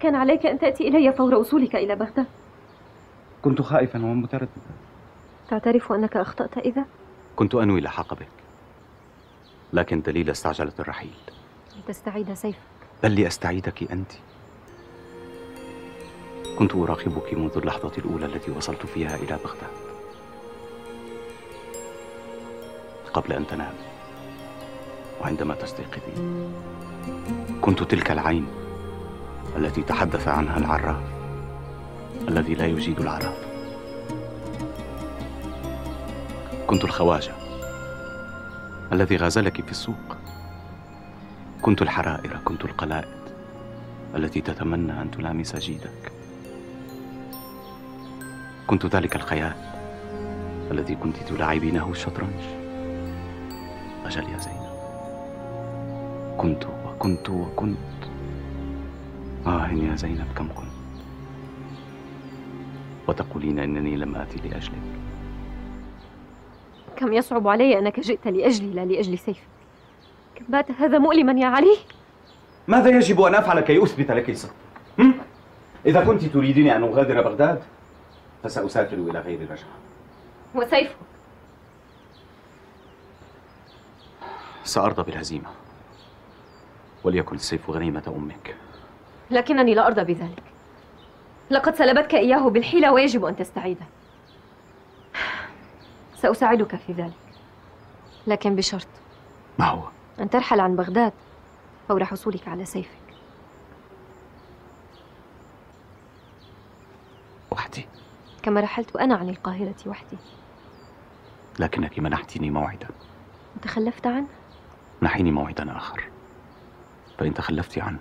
كان عليك أن تأتي إلي فور وصولك إلى بغداد. كنت خائفا ومترددا. تعترف أنك أخطأت إذا؟ كنت أنوي اللحاق بك، لكن دليل استعجلت الرحيل. لتستعيد سيفك؟ بل لأستعيدك أنت. كنت أراقبك منذ اللحظة الأولى التي وصلت فيها إلى بغداد، قبل أن تنام وعندما تستيقظين. كنت تلك العين التي تحدث عنها العراف الذي لا يجيد العراف. كنت الخواجة الذي غازلك في السوق. كنت الحرائر، كنت القلائد التي تتمنى أن تلامس جيدك. كنت ذلك الخيال الذي كنت تلاعبينه الشطرنج. أجل يا زينب، كنت وكنت وكنت. يا زينب كم كنت. وتقولين إنني لم آتي لأجلك. كم يصعب علي أنك جئت لأجلي لا لأجل سيفك. كم بات هذا مؤلما يا علي. ماذا يجب أن أفعل كي أثبت لك الصدق؟ إذا كنت تريدين أن أغادر بغداد فسأسافر إلى غير رجعة. وسيفك؟ سأرضى بالهزيمة، وليكن السيف غنيمة أمك. لكنني لا أرضى بذلك. لقد سلبتك إياه بالحيلة ويجب أن تستعيده. سأساعدك في ذلك، لكن بشرط. ما هو؟ أن ترحل عن بغداد فور حصولك على سيفك. وحدي؟ كما رحلت أنا عن القاهرة وحدي. لكنك منحتني موعدا. وتخلفت عنه؟ منحيني موعدا آخر، فإن تخلفت عنه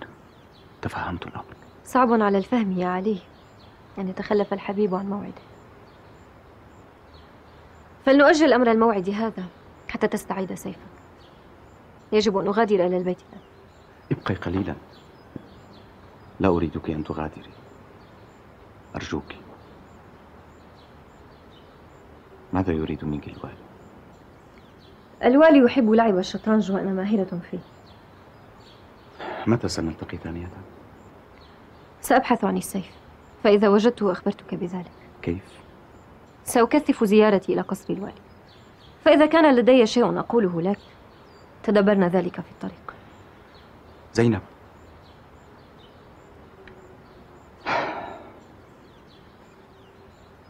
تفهمت الأمر. صعب على الفهم يا علي أن يتخلف الحبيب عن موعده. فلنؤجل أمر الموعد هذا حتى تستعيد سيفك. يجب أن أغادر إلى البيت الآن. ابقي قليلا، لا أريدك أن تغادري، أرجوك. ماذا يريد منك الوالي؟ الوالي يحب لعب الشطرنج وأنا ماهرة فيه. متى سنلتقي ثانية؟ سأبحث عن السيف، فإذا وجدته أخبرتك بذلك. كيف؟ سأكثف زيارتي إلى قصر الوالي، فإذا كان لدي شيء أقوله لك تدبرنا ذلك في الطريق. زينب،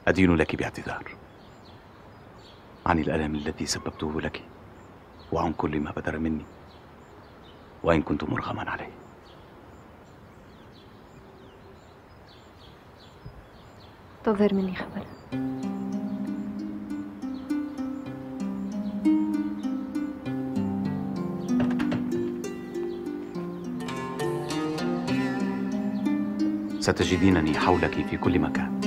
أدين لك باعتذار عن الألم الذي سببته لك، وعن كل ما بدر مني وإن كنت مرغما عليه. انتظر مني خبر. ستجدينني حولك في كل مكان.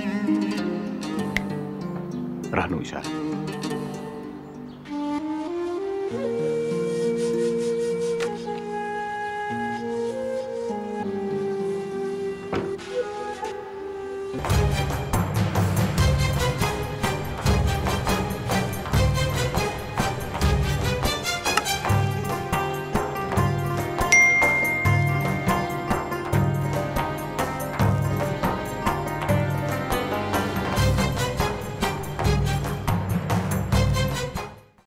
رهن إشارة.